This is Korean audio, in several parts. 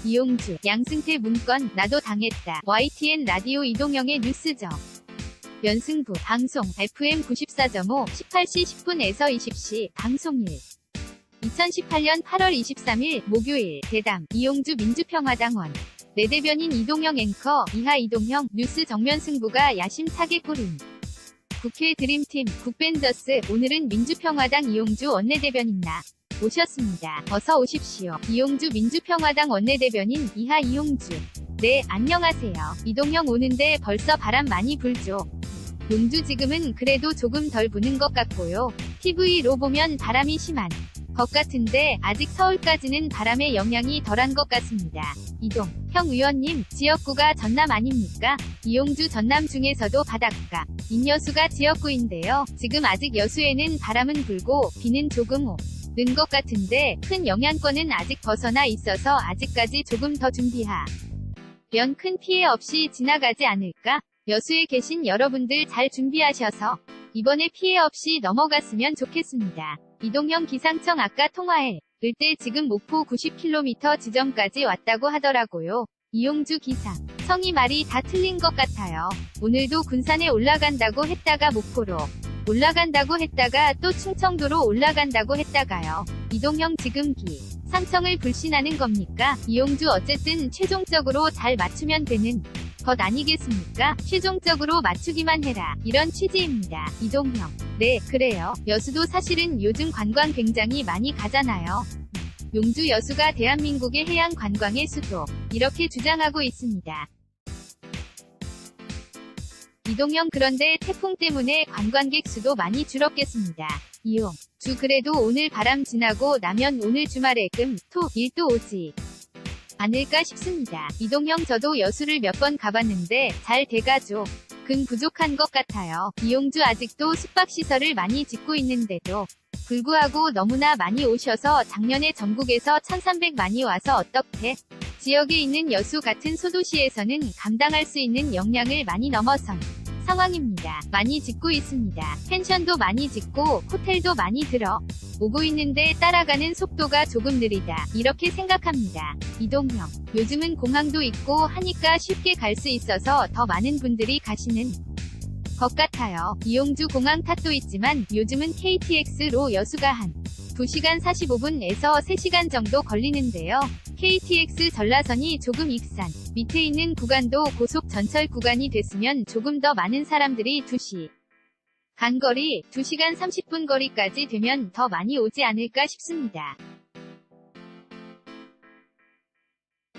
이용주, 양승태 문건, 나도 당했다. YTN 라디오 이동형의 뉴스죠. 연승부, 방송, FM 94.5, 18시 10분에서 20시, 방송일. 2018년 8월 23일, 목요일, 대담, 이용주 민주평화당원. 내 대변인 이동형 앵커, 이하 이동형, 뉴스 정면 승부가 야심차게 꼬린. 국회 드림팀, 국벤져스, 오늘은 민주평화당 이용주 원내대변인 오셨습니다. 어서 오십시오. 이용주 민주평화당 원내대변인, 이하 이용주. 네, 안녕하세요. 이동형 오는데 벌써 바람 많이 불죠. 용주 지금은 그래도 조금 덜 부는 것 같고요. TV로 보면 바람이 심한 것 같은데 아직 서울까지는 바람의 영향이 덜한 것 같습니다. 형 의원님, 지역구가 전남 아닙니까? 이용주 전남 중에서도 바닷가 인여수가 지역구인데요. 지금 아직 여수에는 바람은 불고 비는 조금 오는 것 같은데 큰 영향권은 아직 벗어나 있어서 아직까지 조금 더 준비하면 큰 피해 없이 지나가지 않을까? 여수에 계신 여러분들 잘 준비하셔서 이번에 피해 없이 넘어갔으면 좋겠습니다. 이동형 기상청 아까 통화할 때 지금 목포 90km 지점까지 왔다고 하더라고요. 이용주 기상. 성이 말이 다 틀린 것 같아요. 오늘도 군산에 올라간다고 했다가 목포로 올라간다고 했다가 또 충청도로 올라간다고 했다가요. 이동형 지금 상청을 불신하는 겁니까? 이용주 어쨌든 최종적으로 잘 맞추면 되는 것 아니겠습니까? 최종적으로 맞추기만 해라. 이런 취지입니다. 이동형. 네, 그래요. 여수도 사실은 요즘 관광 굉장히 많이 가잖아요. 용주 여수가 대한민국의 해양 관광의 수도. 이렇게 주장하고 있습니다. 이동형 그런데 태풍 때문에 관광객 수도 많이 줄었겠습니다. 이용주 그래도 오늘 바람 지나고 나면 오늘 주말에 금, 토, 일 또 오지 않을까 싶습니다. 이동형 저도 여수를 몇 번 가봤는데 잘 돼가죠. 금 부족한 것 같아요. 이용주 아직도 숙박시설을 많이 짓고 있는데도 불구하고 너무나 많이 오셔서 작년에 전국에서 1300만이 와서 어떻게 지역에 있는 여수 같은 소도시에서는 감당할 수 있는 역량을 많이 넘어선 상황입니다. 많이 짓고 있습니다. 펜션도 많이 짓고 호텔도 많이 들어 오고 있는데 따라가는 속도가 조금 느리다. 이렇게 생각합니다. 이동형. 요즘은 공항도 있고 하니까 쉽게 갈 수 있어서 더 많은 분들이 가시는 것 같아요. 이용주 공항 탓도 있지만 요즘은 KTX로 여수가 한 2시간 45분에서 3시간 정도 걸리는데요. KTX 전라선이 조금 익산 밑에 있는 구간도 고속 전철 구간이 됐으면 조금 더 많은 사람들이 2시간 거리, 2시간 30분 거리까지 되면 더 많이 오지 않을까 싶습니다.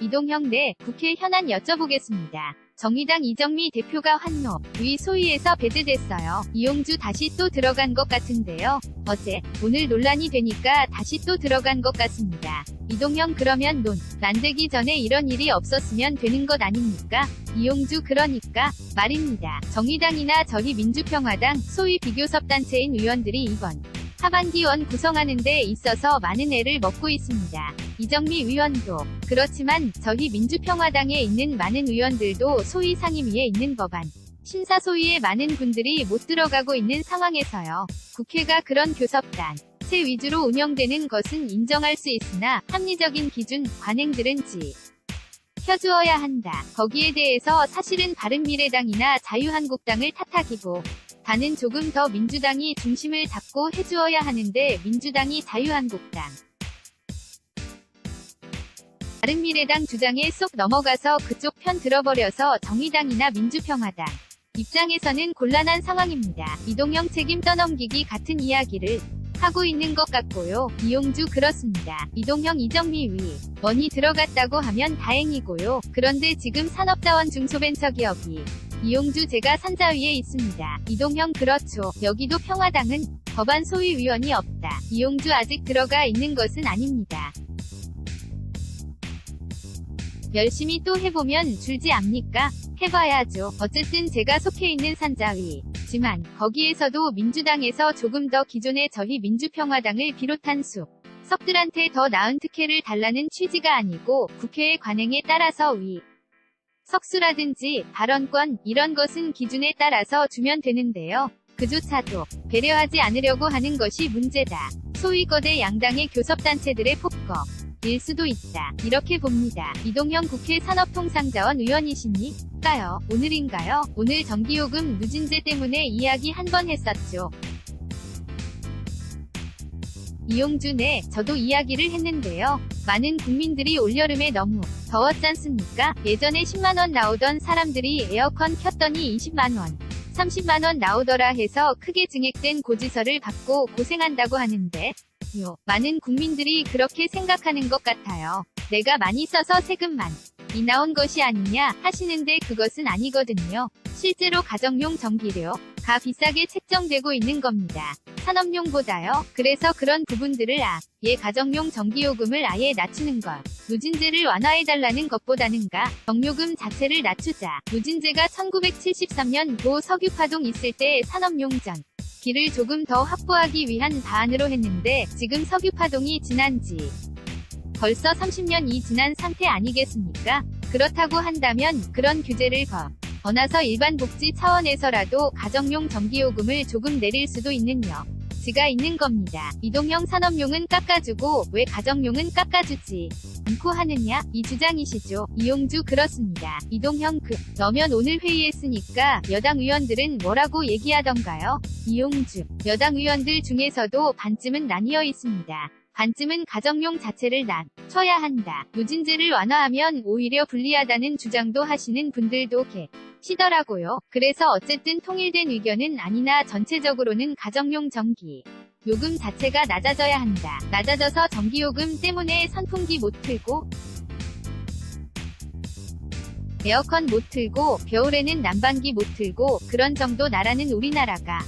이동형 네, 국회 현안 여쭤보겠습니다. 정의당 이정미 대표가 환노, 위 소위에서 배제됐어요. 이용주 다시 또 들어간 것 같은데요. 어제, 오늘 논란이 되니까 다시 또 들어간 것 같습니다. 이동형 그러면 논란되기 전에 이런 일이 없었으면 되는 것 아닙니까? 이용주 그러니까 말입니다. 정의당이나 저희 민주평화당, 소위 비교섭단체인 의원들이 이번 하반기원 구성하는 데 있어서 많은 애를 먹고 있습니다. 이정미 의원도 그렇지만 저희 민주평화당에 있는 많은 의원들도 소위 상임위에 있는 법안 심사 소위에 많은 분들이 못 들어가고 있는 상황에서요. 국회가 그런 교섭단 체 위주로 운영되는 것은 인정할 수 있으나 합리적인 기준, 관행들은 지켜주어야 한다. 거기에 대해서 사실은 바른미래당이나 자유한국당을 탓하기보다는 조금 더 민주당이 중심을 잡고 해주어야 하는데 민주당이 자유한국당 바른미래당 주장에 쏙 넘어가서 그쪽 편 들어버려서 정의당이나 민주평화당 입장에서는 곤란한 상황입니다. 이동형 책임 떠넘기기 같은 이야기를 하고 있는 것 같고요. 이용주 그렇습니다. 이동형 이정미 의원이 들어갔다고 하면 다행이고요. 그런데 지금 산업자원 중소벤처기업이 이용주 제가 산자위에 있습니다. 이동형 그렇죠. 여기도 평화당은 법안 소위위원이 없다. 이용주 아직 들어가 있는 것은 아닙니다. 열심히 또 해보면 줄지 않습니까? 해봐야죠. 어쨌든 제가 속해 있는 산자위지만 거기에서도 민주당에서 조금 더 기존의 저희 민주평화당을 비롯한 석들한테 더 나은 특혜를 달라는 취지가 아니고 국회의 관행에 따라서 석수라든지 발언권 이런 것은 기준에 따라서 주면 되는데요. 그조차도 배려하지 않으려고 하는 것이 문제다. 소위 거대 양당의 교섭단체들의 폭거 일 수도 있다. 이렇게 봅니다. 이동형 국회 산업통상자원 의원이시니까요. 오늘인가요? 오늘 전기요금 누진제 때문에 이야기 한 번 했었죠. 이용주 네, 저도 이야기를 했는데요. 많은 국민들이 올여름에 너무 더웠잖습니까? 예전에 10만원 나오던 사람들이 에어컨 켰더니 20만원, 30만원 나오더라 해서 크게 증액된 고지서를 받고 고생한다고 하는데 많은 국민들이 그렇게 생각하는 것 같아요. 내가 많이 써서 세금만 이 나온 것이 아니냐 하시는데 그것은 아니거든요. 실제로 가정용 전기료가 비싸게 책정되고 있는 겁니다. 산업용보다요. 그래서 그런 부분들을 가정용 전기요금을 아예 낮추는 것, 누진제를 완화해달라는 것보다는가 정요금 자체를 낮추자. 누진제가 1973년도 석유파동 있을 때 산업용 전기를 조금 더 확보하기 위한 방안으로 했는데 지금 석유파동이 지난 지 벌써 30년이 지난 상태 아니겠습니까? 그렇다고 한다면 그런 규제를 벗어나서 일반 복지 차원에서라도 가정용 전기요금을 조금 내릴 수도 있는 여지가 있는 겁니다. 이동형 산업용은 깎아주고 왜 가정용은 깎아주지 않고 하느냐? 이 주장이시죠. 이용주 그렇습니다. 이동형 너면 오늘 회의했으니까 여당 의원들은 뭐라고 얘기하던가요? 이용주 여당 의원들 중에서도 반쯤은 나뉘어 있습니다. 반쯤은 가정용 자체를 낮춰야 한다. 누진제를 완화하면 오히려 불리하다는 주장도 하시는 분들도 계시더라고요. 그래서 어쨌든 통일된 의견은 아니나 전체적으로는 가정용 전기 요금 자체가 낮아져야 한다. 낮아져서 전기요금 때문에 선풍기 못 틀고 에어컨 못 틀고 겨울에는 난방기 못 틀고 그런 정도 나라는 우리나라가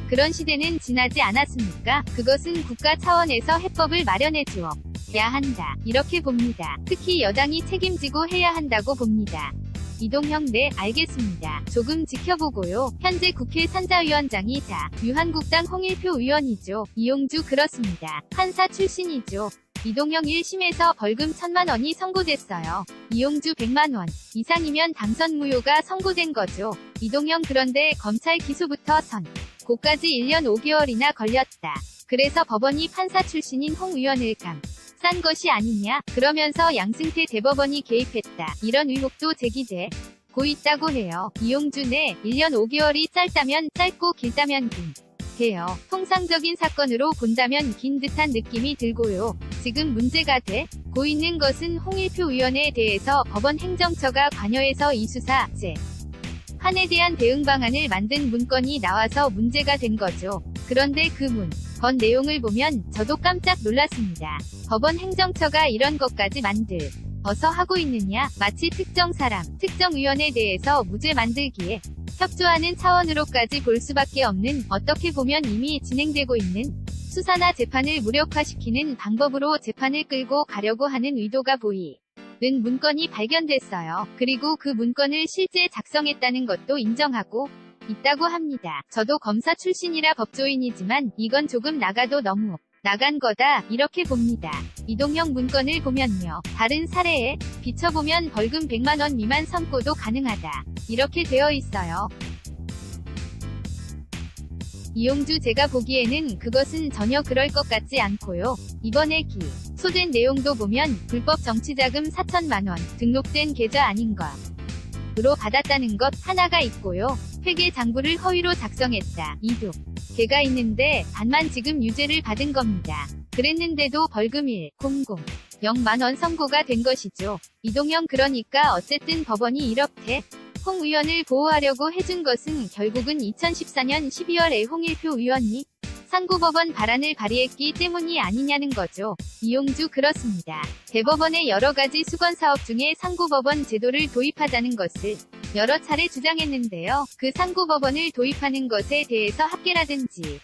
그런 시대는 지나지 않았습니까? 그것은 국가 차원에서 해법을 마련해 주어야 한다. 이렇게 봅니다. 특히 여당이 책임지고 해야 한다고 봅니다. 이동형 네, 알겠습니다. 조금 지켜보고요. 현재 국회 산자위원장이 유한국당 홍일표 의원이죠. 이용주 그렇습니다. 판사 출신이죠. 이동형 1심에서 벌금 1000만원이 선고됐어요. 이용주 100만원 이상이면 당선 무효가 선고된 거죠. 이동형 그런데 검찰 기소부터 고까지 1년 5개월이나 걸렸다. 그래서 법원이 판사 출신인 홍 의원을 싼 것이 아니냐? 그러면서 양승태 대법원이 개입했다. 이런 의혹도 제기되고 있다고 해요. 이용주 네, 1년 5개월이 짧다면 짧고 길다면 해요. 통상적인 사건으로 본다면 긴 듯한 느낌이 들고요. 지금 문제가 되고 있는 것은 홍일표 의원에 대해서 법원 행정처가 관여해서 이 수사 판에 대한 대응 방안을 만든 문건이 나와서 문제가 된 거죠. 그런데 그 문건 내용을 보면 저도 깜짝 놀랐습니다. 법원 행정처가 이런 것까지 만들어서 하고 있느냐? 마치 특정 사람, 특정 의원에 대해서 무죄 만들기에 협조하는 차원으로까지 볼 수밖에 없는, 어떻게 보면 이미 진행되고 있는 수사나 재판을 무력화시키는 방법으로 재판을 끌고 가려고 하는 의도가 보이는 문건이 발견됐어요. 그리고 그 문건을 실제 작성했다는 것도 인정하고 있다고 합니다. 저도 검사 출신이라 법조인이지만 이건 조금 나가도 너무 나간 거다, 이렇게 봅니다. 이동형 문건을 보면요. 다른 사례에 비춰보면 벌금 100만원 미만 선고도 가능하다, 이렇게 되어 있어요. 이용주 제가 보기에는 그것은 전혀 그럴 것 같지 않고요. 이번에 기소된 내용도 보면 불법 정치자금 4천만원 등록된 계좌 아닌 것으로 받았다는 것 하나가 있고요. 회계 장부를 허위로 작성했다, 이두 개가 있는데 반만 지금 유죄를 받은 겁니다. 그랬는데도 벌금 1,000만원 선고가 된 것이죠. 이동형 그러니까 어쨌든 법원이 이렇게 홍 의원을 보호하려고 해준 것은 결국은 2014년 12월에 홍일표 의원이 상고법원 발안을 발의했기 때문이 아니냐는 거죠. 이용주 그렇습니다. 대법원의 여러 가지 수건사업 중에 상고법원 제도를 도입하자는 것을 여러 차례 주장했는데요. 그 상고법원을 도입하는 것에 대해서 학계라든지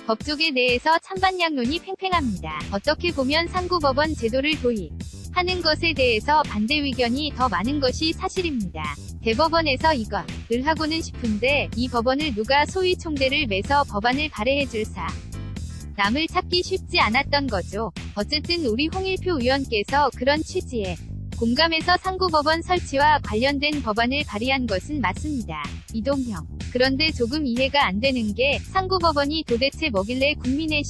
법조계 내에서 찬반양론이 팽팽합니다. 어떻게 보면 상고법원 제도를 도입하는 것에 대해서 반대 의견이 더 많은 것이 사실입니다. 대법원에서 이것을 하고는 싶은데 이 법원을 누가 소위 총대를 매서 법안을 발의해줄 사람을 찾기 쉽지 않았던 거죠. 어쨌든 우리 홍일표 의원께서 그런 취지에 공감해서 상고법원 설치와 관련된 법안을 발의한 것은 맞습니다. 이동형. 그런데 조금 이해가 안 되는 게 상고법원이 도대체 뭐길래 국민의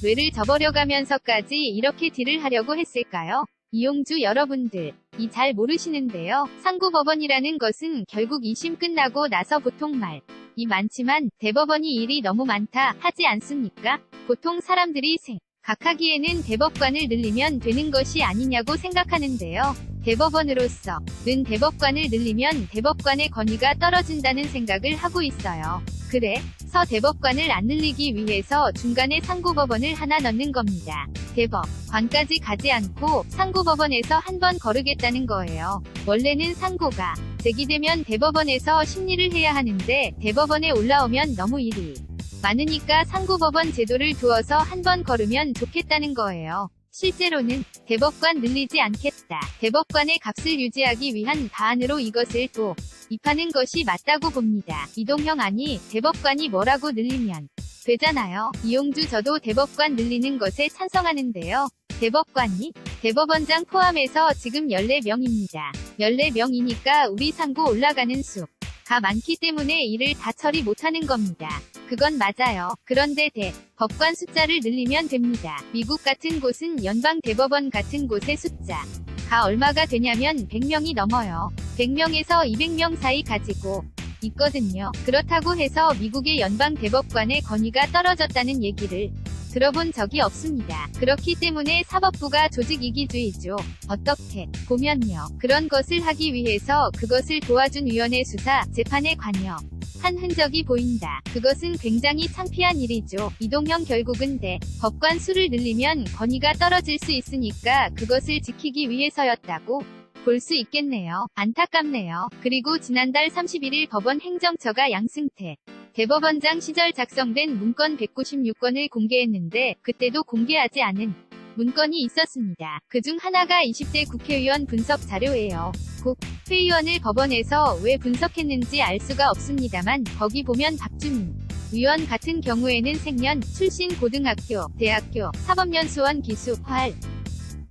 뇌를 저버려가면서까지 이렇게 딜을 하려고 했을까요? 이용주 여러분들, 이 잘 모르시는데요. 상고법원이라는 것은 결국 2심 끝나고 나서 보통 말이 많지만 대법원이 일이 너무 많다 하지 않습니까? 보통 사람들이 각하기에는 대법관을 늘리면 되는 것이 아니냐고 생각하는데요. 대법원으로서는 대법관을 늘리면 대법관의 권위가 떨어진다는 생각을 하고 있어요. 그래서 대법관을 안 늘리기 위해서 중간에 상고법원을 하나 넣는 겁니다. 대법관까지 가지 않고 상고법원에서 한 번 거르겠다는 거예요. 원래는 상고가 제기되면 대법원에서 심리를 해야 하는데 대법원에 올라오면 너무 일이 많으니까 상고법원 제도를 두어서 한 번 거르면 좋겠다는 거예요. 실제로는 대법관 늘리지 않겠다. 대법관의 값을 유지하기 위한 방안으로 이것을 도입하는 것이 맞다고 봅니다. 이동형 아니 대법관이 뭐라고 늘리면 되잖아요. 이용주 저도 대법관 늘리는 것에 찬성하는데요. 대법관이 대법원장 포함해서 지금 14명입니다. 14명이니까 우리 상고 올라가는 수가 많기 때문에 일을 다 처리 못하는 겁니다. 그건 맞아요. 그런데 대법관 숫자를 늘리면 됩니다. 미국 같은 곳은 연방 대법원 같은 곳의 숫자가 얼마가 되냐면 100명이 넘어요. 100명에서 200명 사이 가지고 있거든요. 그렇다고 해서 미국의 연방 대법관의 권위가 떨어졌다는 얘기를 들어본 적이 없습니다. 그렇기 때문에 사법부가 조직이기주의죠. 어떻게 보면요. 그런 것을 하기 위해서 그것을 도와준 위원회 수사, 재판에 관여한 흔적이 보인다. 그것은 굉장히 창피한 일이죠. 이동형 결국은 대법관 수를 늘리면 권위가 떨어질 수 있으니까 그것을 지키기 위해서였다고 볼 수 있겠네요. 안타깝네요. 그리고 지난달 31일 법원 행정처가 양승태 대법원장 시절 작성된 문건 196건을 공개했는데 그때도 공개하지 않은 문건이 있었습니다. 그중 하나가 20대 국회의원 분석 자료예요. 국회의원을 법원에서 왜 분석했는지 알 수가 없습니다만 거기 보면 박주민 의원 같은 경우에는 생년, 출신 고등학교, 대학교, 사법연수원 기수,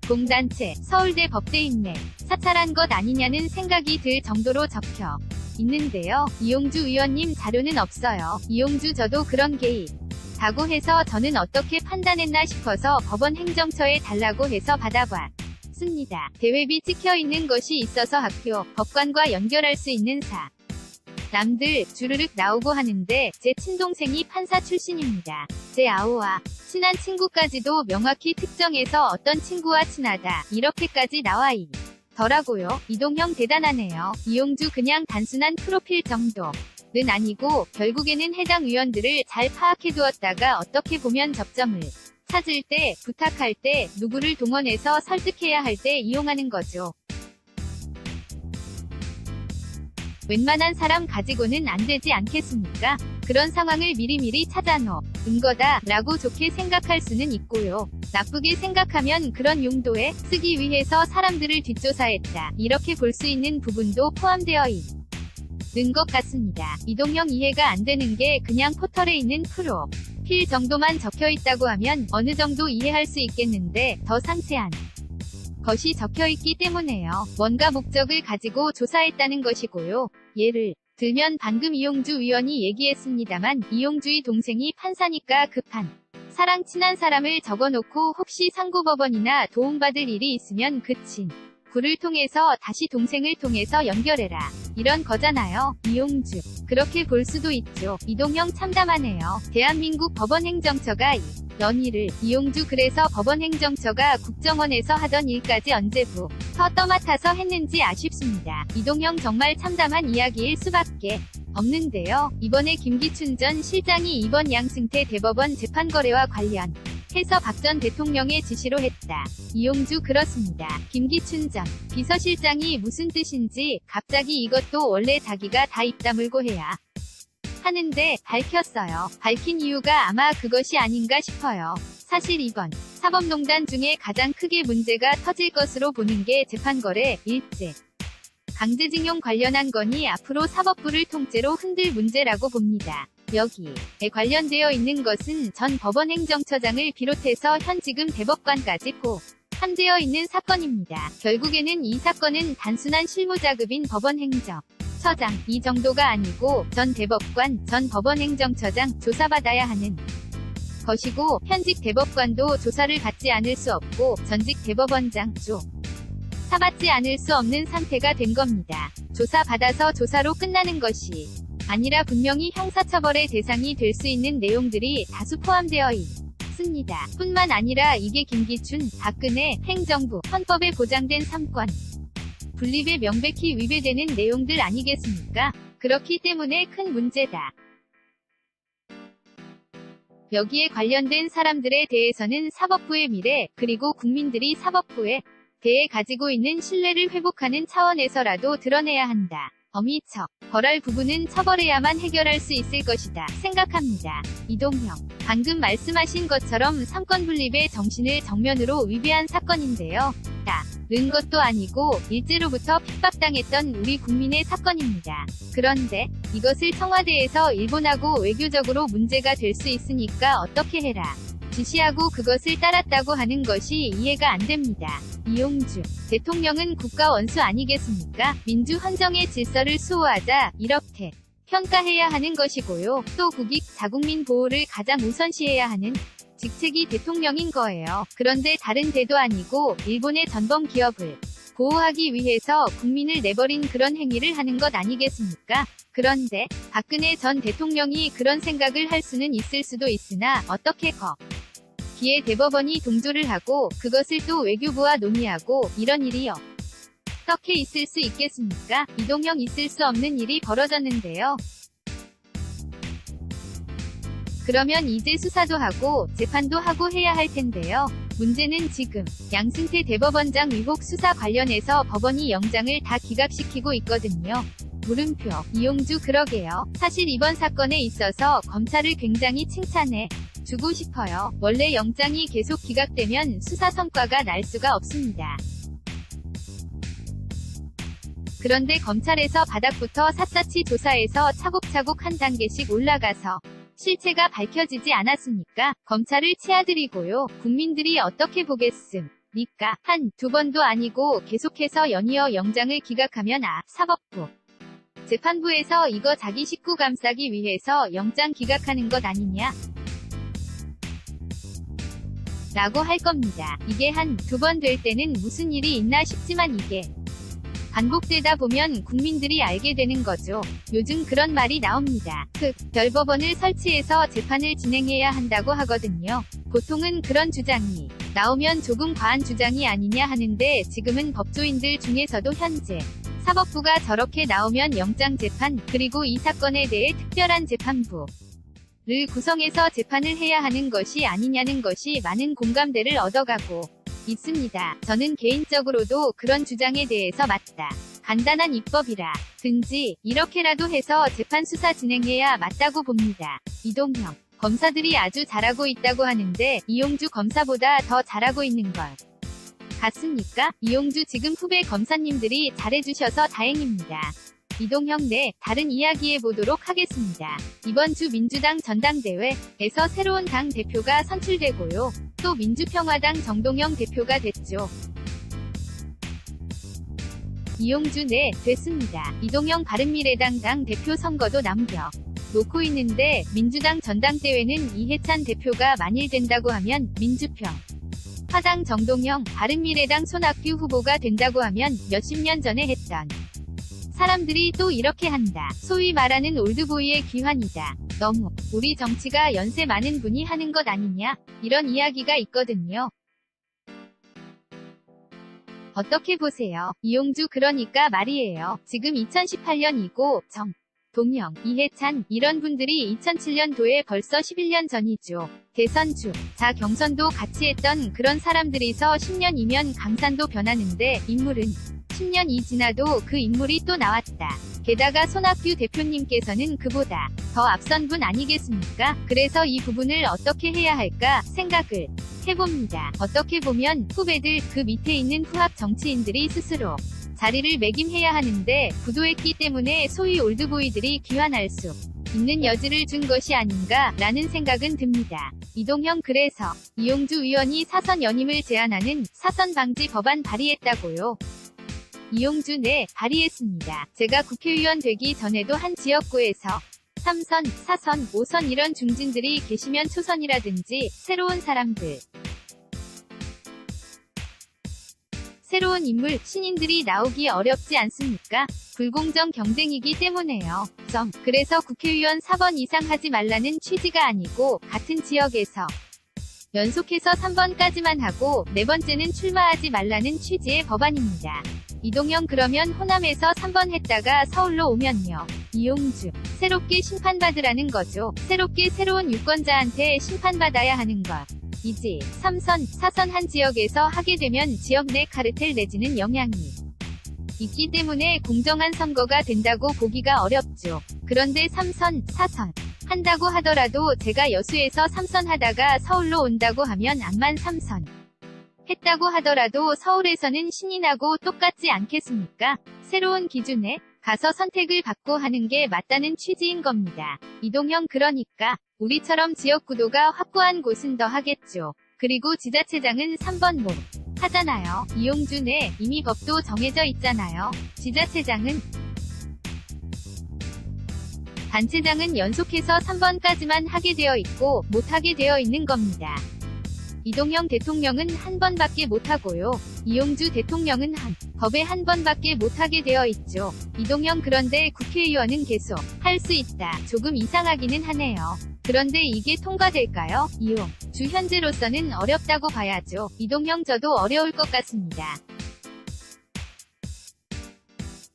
공단체, 서울대 법대 인맥, 사찰한 것 아니냐는 생각이 들 정도로 적혀 있는데요. 이용주 의원님 자료는 없어요. 이용주 저도 그런 게있다고 해서 저는 어떻게 판단했나 싶어서 법원 행정처에 달라고 해서 받아봤습니다. 대회비 찍혀있는 것이 있어서 학교, 법관과 연결할 수 있는 남들 주르륵 나오고 하는데 제 친동생이 판사 출신입니다. 제 아우와 친한 친구까지도 명확히 특정해서 어떤 친구와 친하다 이렇게까지 나와 더라고요. 이동형 대단하네요. 이용주 그냥 단순한 프로필 정도는 아니고 결국에는 해당 의원들을 잘 파악해두었다가 어떻게 보면 접점을 찾을 때, 부탁할 때, 누구를 동원해서 설득해야 할 때 이용하는 거죠. 웬만한 사람 가지고는 안 되지 않겠습니까? 그런 상황을 미리미리 찾아놓은 거다 라고 좋게 생각할 수는 있고요. 나쁘게 생각하면 그런 용도에 쓰기 위해서 사람들을 뒷조사했다. 이렇게 볼 수 있는 부분도 포함되어 있는 것 같습니다. 이동형 이해가 안 되는 게 그냥 포털에 있는 프로필 정도만 적혀 있다고 하면 어느 정도 이해할 수 있겠는데 더 상세한 것이 적혀있기 때문에요. 뭔가 목적을 가지고 조사했다는 것이고요. 예를 들면 방금 이용주 의원이 얘기했습니다만 이용주의 동생이 판사니까 급한 사랑 친한 사람을 적어놓고 혹시 상고법원이나 도움받을 일이 있으면 그 친구를 통해서 다시 동생을 통해서 연결해라. 이런 거잖아요. 이용주. 그렇게 볼 수도 있죠. 이동형 참담하네요. 대한민국 법원행정처가 이런 일을 이용주 그래서 법원행정처가 국정원에서 하던 일까지 언제부터 떠맡아서 했는지 아쉽습니다. 이동형 정말 참담한 이야기일 수밖에 없는데요. 이번에 김기춘 전 실장이 이번 양승태 대법원 재판거래와 관련해서 박 전 대통령의 지시로 했다. 이용주 그렇습니다. 김기춘 전 비서실장이 무슨 뜻인지 갑자기 이것도 원래 자기가 다 입 다물고 해야 하는데 밝혔어요. 밝힌 이유가 아마 그것이 아닌가 싶어요. 사실 이번 사법농단 중에 가장 크게 문제가 터질 것으로 보는 게 재판거래, 일제 강제징용 관련한 건이 앞으로 사법부를 통째로 흔들 문제라고 봅니다. 여기에 관련되어 있는 것은 전 법원행정처장을 비롯해서 현 지금 대법관까지 포함되어 있는 사건입니다. 결국에는 이 사건은 단순한 실무자급인 법원행정처장 이 정도가 아니고 전 대법관, 전 법원행정처장 조사받아야 하는 것이고 현직 대법관도 조사를 받지 않을 수 없고 전직 대법원장 조사받지 않을 수 없는 상태가 된 겁니다. 조사받아서 조사로 끝나는 것이 아니라 분명히 형사처벌의 대상이 될 수 있는 내용들이 다수 포함되어 있습니다. 뿐만 아니라 이게 김기춘, 박근혜, 행정부, 헌법에 보장된 삼권 분립에 명백히 위배되는 내용들 아니겠습니까? 그렇기 때문에 큰 문제다. 여기에 관련된 사람들에 대해서는 사법부의 미래, 그리고 국민들이 사법부에 대해 가지고 있는 신뢰를 회복하는 차원에서라도 드러내야 한다. 어미처, 벌할 부분은 처벌해야만 해결할 수 있을 것이다 생각합니다. 이동형, 방금 말씀하신 것처럼 삼권 분립의 정신을 정면으로 위배한 사건인데요. 다른 것도 아니고 일제로부터 핍박당했던 우리 국민의 사건입니다. 그런데 이것을 청와대에서 일본하고 외교적으로 문제가 될 수 있으니까 어떻게 해라 지시하고 그것을 따랐다고 하는 것이 이해가 안 됩니다. 이용주 대통령은 국가 원수 아니겠습니까? 민주 헌정의 질서를 수호하자 이렇게 평가해야 하는 것이고요. 또 국익, 자국민 보호를 가장 우선시해야 하는 직책이 대통령인 거예요. 그런데 다른 데도 아니고 일본의 전범 기업을 보호하기 위해서 국민을 내버린 그런 행위를 하는 것 아니겠습니까? 그런데 박근혜 전 대통령이 그런 생각을 할 수는 있을 수도 있으나 어떻게 기에 대법원이 동조를 하고 그것을 또 외교부와 논의하고 이런 일이 어떻게 있을 수 있겠습니까? 이동형 있을 수 없는 일이 벌어졌는데요. 그러면 이제 수사도 하고 재판도 하고 해야 할 텐데요. 문제는 지금 양승태 대법원장 위복 수사 관련해서 법원이 영장을 다 기각시키고 있거든요. 물음표. 이용주 그러게요. 사실 이번 사건에 있어서 검찰을 굉장히 칭찬해 주고 싶어요. 원래 영장이 계속 기각되면 수사 성과가 날 수가 없습니다. 그런데 검찰에서 바닥부터 샅샅이 조사해서 차곡차곡 한 단계씩 올라가서 실체가 밝혀지지 않았으니까 검찰을 치아들이고요. 국민들이 어떻게 보겠습니까? 두 번도 아니고 계속해서 연이어 영장을 기각하면 사법부, 재판부에서 이거 자기 식구 감싸기 위해서 영장 기각하는 것 아니냐? 라고 할 겁니다. 이게 두 번 될 때는 무슨 일이 있나 싶지만 이게 반복되다 보면 국민들이 알게 되는 거죠. 요즘 그런 말이 나옵니다. 별법원을 설치해서 재판을 진행해야 한다고 하거든요. 보통은 그런 주장이 나오면 조금 과한 주장이 아니냐 하는데 지금은 법조인들 중에서도 현재 사법부가 저렇게 나오면 영장재판, 그리고 이 사건에 대해 특별한 재판부를 구성해서 재판을 해야 하는 것이 아니냐는 것이 많은 공감대를 얻어가고 있습니다. 저는 개인적으로도 그런 주장에 대해서 맞다. 간단한 입법이라 든지 이렇게라도 해서 재판 수사 진행해야 맞다고 봅니다. 이동형 검사들이 아주 잘하고 있다고 하는데 이용주 검사보다 더 잘하고 있는 걸 같습니까? 이용주 지금 후배 검사님들이 잘해주셔서 다행입니다. 이동형 다른 이야기해 보도록 하겠습니다. 이번 주 민주당 전당대회에서 새로운 당 대표가 선출되고요. 또 민주평화당 정동영 대표가 됐죠. 이용주 됐습니다. 이동형 바른미래당 당 대표 선거도 놓고 있는데 민주당 전당대회는 이해찬 대표가 만일 된다고 하면 민주평화당 정동영, 바른미래당 손학규 후보가 된다고 하면 몇십 년 전에 했던 사람들이 또 이렇게 한다. 소위 말하는 올드보이의 귀환이다. 너무 우리 정치가 연세 많은 분이 하는 것 아니냐? 이런 이야기가 있거든요. 어떻게 보세요? 이용주 그러니까 말이에요. 지금 2018년이고 정동영, 이해찬 이런 분들이 2007년도에 벌써 11년 전이죠. 대선 자 경선도 같이 했던 그런 사람들이서 10년이면 강산도 변하는데 인물은 10년이 지나도 그 인물이 또 나왔다. 게다가 손학규 대표님께서는 그보다 더 앞선 분 아니겠습니까? 그래서 이 부분을 어떻게 해야 할까 생각을 해봅니다. 어떻게 보면 후배들 그 밑에 있는 후학 정치인들이 스스로 자리를 매김해야 하는데 부도했기 때문에 소위 올드보이들이 귀환할 수 있는 여지를 준 것이 아닌가 라는 생각은 듭니다. 이동형 그래서 이용주 의원이 사선 연임을 제한하는 사선 방지 법안 발의했다고요. 이용주 발의했습니다. 제가 국회의원 되기 전에도 한 지역구에서 3선, 4선, 5선 이런 중진들이 계시면 초선이라든지 새로운 사람들, 새로운 인물, 신인들이 나오기 어렵지 않습니까? 불공정 경쟁이기 때문에요. 그래서 국회의원 4번 이상 하지 말라는 취지가 아니고 같은 지역에서 연속해서 3번까지만 하고 4번째는 출마하지 말라는 취지의 법안입니다. 이동영 그러면 호남에서 3번 했다가 서울로 오면요. 이용주, 새롭게 심판받으라는 거죠. 새롭게 새로운 유권자한테 심판받아야 하는 것. 이지 3선, 4선 한 지역에서 하게 되면 지역 내 카르텔 내지는 영향이 있기 때문에 공정한 선거가 된다고 보기가 어렵죠. 그런데 3선, 4선 한다고 하더라도 제가 여수에서 3선 하다가 서울로 온다고 하면 암만 3선 했다고 하더라도 서울에서는 신인하고 똑같지 않겠습니까? 새로운 기준에 가서 선택을 받고 하는 게 맞다는 취지인 겁니다. 이동형 그러니까 우리처럼 지역구도가 확고한 곳은 더 하겠죠. 그리고 지자체장은 3번 못 하잖아요. 이용준에 이미 법도 정해져 있잖아요. 지자체장은 단체장은 연속해서 3번까지만 하게 되어 있고 못하게 되어 있는 겁니다. 이동형 대통령은 한 번밖에 못하고요. 이용주 대통령은 법에 한 번밖에 못하게 되어 있죠. 이동형 그런데 국회의원은 계속 할 수 있다. 조금 이상하기는 하네요. 그런데 이게 통과될까요? 이용주 현재로서는 어렵다고 봐야죠. 이동형 저도 어려울 것 같습니다.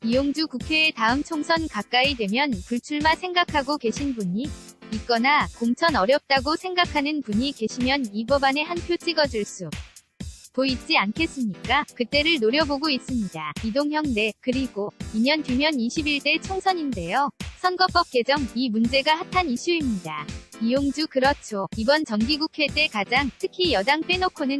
이용주 국회에 다음 총선 가까이 되면 불출마 생각하고 계신 분이 있거나 공천 어렵다고 생각하는 분이 계시면 이 법안에 한 표 찍어줄 수 있지 않겠습니까? 그때를 노려보고 있습니다. 이동형 네, 그리고 2년 뒤면 21대 총선인데요. 선거법 개정, 이 문제가 핫한 이슈입니다. 이용주 그렇죠. 이번 정기국회 때 가장, 특히 여당 빼놓고는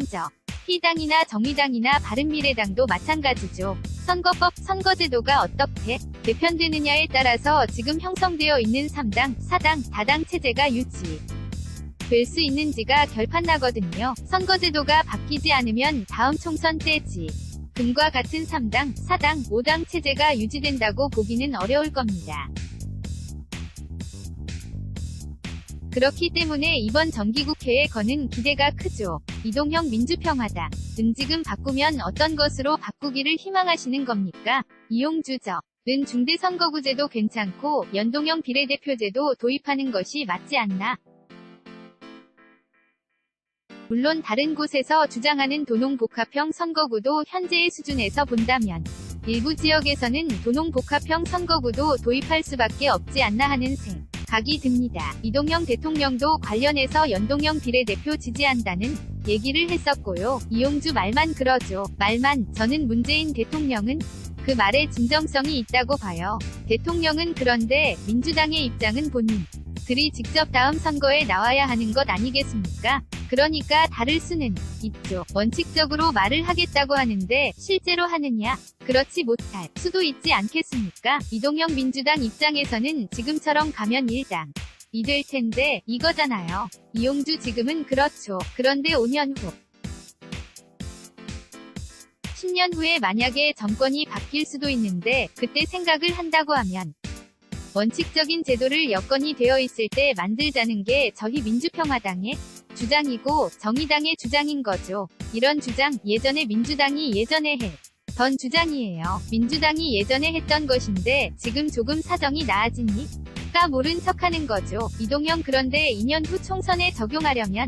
P당이나 정의당이나 바른미래당도 마찬가지죠. 선거법, 선거제도가 어떻게 개편되느냐에 따라서 지금 형성되어 있는 3당, 4당, 다당 체제가 유지될 수 있는지가 결판나거든요. 선거제도가 바뀌지 않으면 다음 총선 때지 금과 같은 3당, 4당, 5당 체제가 유지된다고 보기는 어려울 겁니다. 그렇기 때문에 이번 정기국회에 거는 기대가 크죠. 이동형 민주평화당 응지금 바꾸면 어떤 것으로 바꾸기를 희망하시는 겁니까? 이용주는 중대선거구제도 괜찮고 연동형 비례대표제도 도입하는 것이 맞지 않나? 물론 다른 곳에서 주장하는 도농복합형 선거구도 현재의 수준에서 본다면 일부 지역에서는 도농복합형 선거구도 도입할 수밖에 없지 않나 하는 생각이 듭니다. 이동형 대통령도 관련해서 연동형 비례대표 지지한다는 얘기를 했었고요. 이용주 말만 그러죠. 말만. 저는 문재인 대통령은 그 말에 진정성이 있다고 봐요. 대통령은 그런데 민주당의 입장은 본인들이 직접 다음 선거에 나와야 하는 것 아니겠습니까? 그러니까 다를 수는 있죠. 원칙적으로 말을 하겠다고 하는데 실제로 하느냐? 그렇지 못할 수도 있지 않겠습니까? 이동형 민주당 입장에서는 지금처럼 가면 1당 이 될 텐데 이거잖아요. 이용주 지금은 그렇죠. 그런데 5년 후 10년 후에 만약에 정권이 바뀔 수도 있는데 그때 생각을 한다고 하면 원칙적인 제도를 여건이 되어 있을 때 만들자는 게 저희 민주평화당의 주장이고 정의당의 주장인 거죠. 이런 주장 예전에 민주당이 예전에 했던 주장이에요. 민주당이 예전에 했던 것인데 지금 조금 사정이 나아지니까 모른 척하는 거죠. 이동형 그런데 2년 후 총선에 적용하려면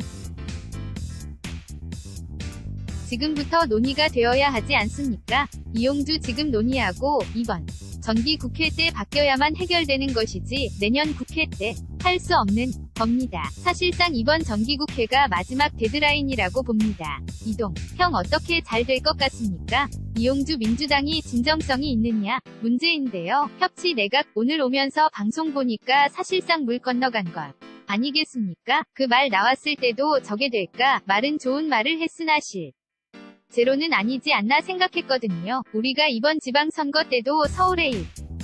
지금부터 논의가 되어야 하지 않습니까? 이용주 지금 논의하고 이번 정기국회 때 바뀌어야만 해결되는 것이지 내년 국회 때 할 수 없는 겁니다. 사실상 이번 정기국회가 마지막 데드라인이라고 봅니다. 이동형 어떻게 잘 될 것 같습니까? 이용주 민주당이 진정성이 있느냐 문제인데요. 협치 내각 오늘 오면서 방송 보니까 사실상 물 건너간 것 아니겠습니까? 그 말 나왔을 때도 저게 될까 말은 좋은 말을 했으나 제로는 아니지 않나 생각했거든요. 우리가 이번 지방선거 때도 서울에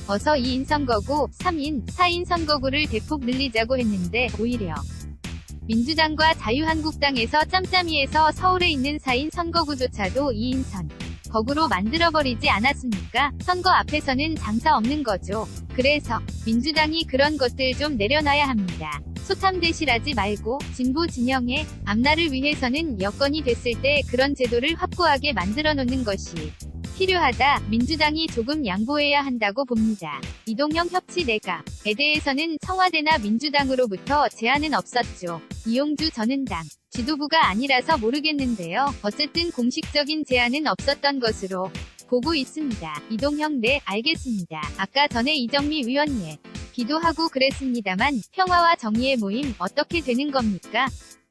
어서 2인 선거구, 3인, 4인 선거구를 대폭 늘리자고 했는데 오히려 민주당과 자유한국당에서 짬짬이에서 서울에 있는 4인 선거구조차도 2인 거구로 만들어버리지 않았습니까? 선거 앞에서는 장사 없는 거죠. 그래서 민주당이 그런 것들 좀 내려놔야 합니다. 소탐대실하지 말고 진보 진영의 앞날을 위해서는 여건이 됐을 때 그런 제도를 확고하게 만들어 놓는 것이 필요하다. 민주당이 조금 양보해야 한다고 봅니다. 이동영 협치 내각에 대해서는 청와대나 민주당으로부터 제안은 없었죠. 이용주 전 당 지도부가 아니라서 모르겠는데요. 어쨌든 공식적인 제안은 없었던 것으로 보고 있습니다. 이동형 네 알겠습니다. 아까 전에 이정미 의원 기도하고 그랬습니다만 평화와 정의의 모임 어떻게 되는 겁니까?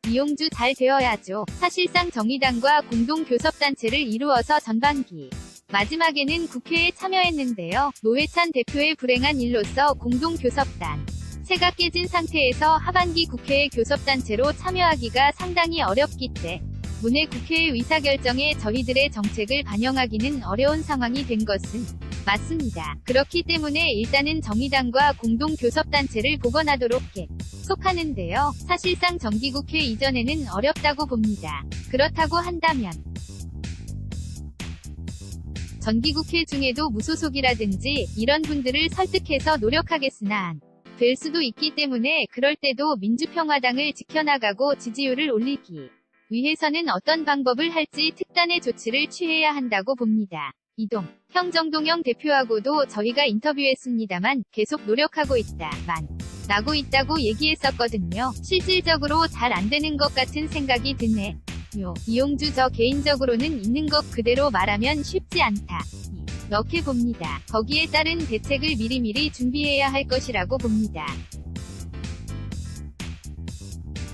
이용주 잘 되어야죠. 사실상 정의당과 공동교섭단체를 이루어서 전반기 마지막에는 국회에 참여했는데요. 노회찬 대표의 불행한 일로서 공동교섭단 체가 깨진 상태에서 하반기 국회의 교섭단체로 참여하기가 상당히 어렵기 때문에 국회의 의사결정에 저희들의 정책을 반영하기는 어려운 상황이 된 것은 맞습니다. 그렇기 때문에 일단은 정의당과 공동교섭단체를 복원하도록 속하는데요. 사실상 정기국회 이전에는 어렵다고 봅니다. 그렇다고 한다면 정기국회 중에도 무소속이라든지 이런 분들을 설득해서 노력하겠으나 안 될 수도 있기 때문에 그럴 때도 민주평화당을 지켜나가고 지지율을 올리기 위해서는 어떤 방법을 할지 특단의 조치를 취해야 한다고 봅니다. 이동형 정동영 대표하고도 저희가 인터뷰했습니다만 계속 노력하고 있다만 나고 있다고 얘기했었거든요. 실질적으로 잘 안 되는 것 같은 생각이 드네요. 이용주 저 개인적으로는 있는 것 그대로 말하면 쉽지 않다. 이렇게 봅니다. 거기에 따른 대책을 미리미리 준비해야 할 것이라고 봅니다.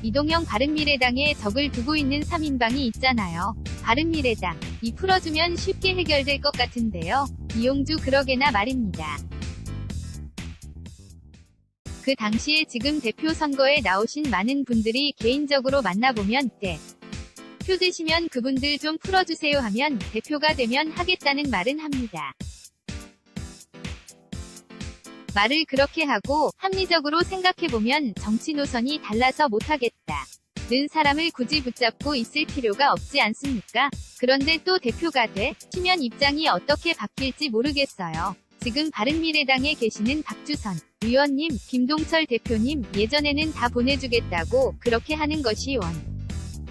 이동영 바른미래당에 적을 두고 있는 3인방이 있잖아요. 바른미래당 이 풀어주면 쉽게 해결될 것 같은데요. 이용주 그러게나 말입니다. 그 당시에 지금 대표 선거에 나오신 많은 분들이 개인적으로 만나보면 표 되시면 그분들 좀 풀어주세요 하면 대표가 되면 하겠다는 말은 합니다. 말을 그렇게 하고 합리적으로 생각해보면 정치 노선이 달라서 못하겠다 는 사람을 굳이 붙잡고 있을 필요가 없지 않습니까? 그런데 또 대표가 되시면 입장이 어떻게 바뀔지 모르겠어요. 지금 바른미래당에 계시는 박주선 의원님, 김동철 대표님 예전에는 다 보내주겠다고 그렇게 하는 것이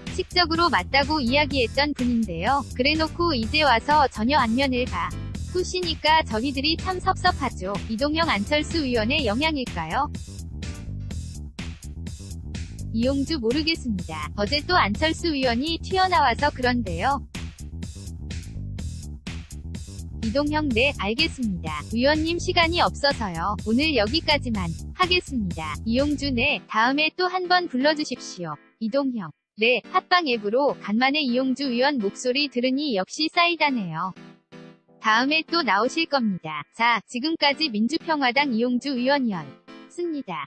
원칙적으로 맞다고 이야기했던 분인데요. 그래놓고 이제 와서 전혀 안면을 바꾸시니까 저희들이 참 섭섭하죠. 이동영 안철수 의원의 영향일까요? 이용주 모르겠습니다. 어제 또 안철수 의원이 튀어나와서 그런데요. 이동형 네 알겠습니다. 의원님 시간이 없어서요. 오늘 여기까지만 하겠습니다. 이용주 네 다음에 또 한 번 불러주십시오. 이동형 네 팟빵 앱으로 간만에 이용주 의원 목소리 들으니 역시 싸이다네요. 다음에 또 나오실 겁니다. 자 지금까지 민주평화당 이용주 의원이었습니다.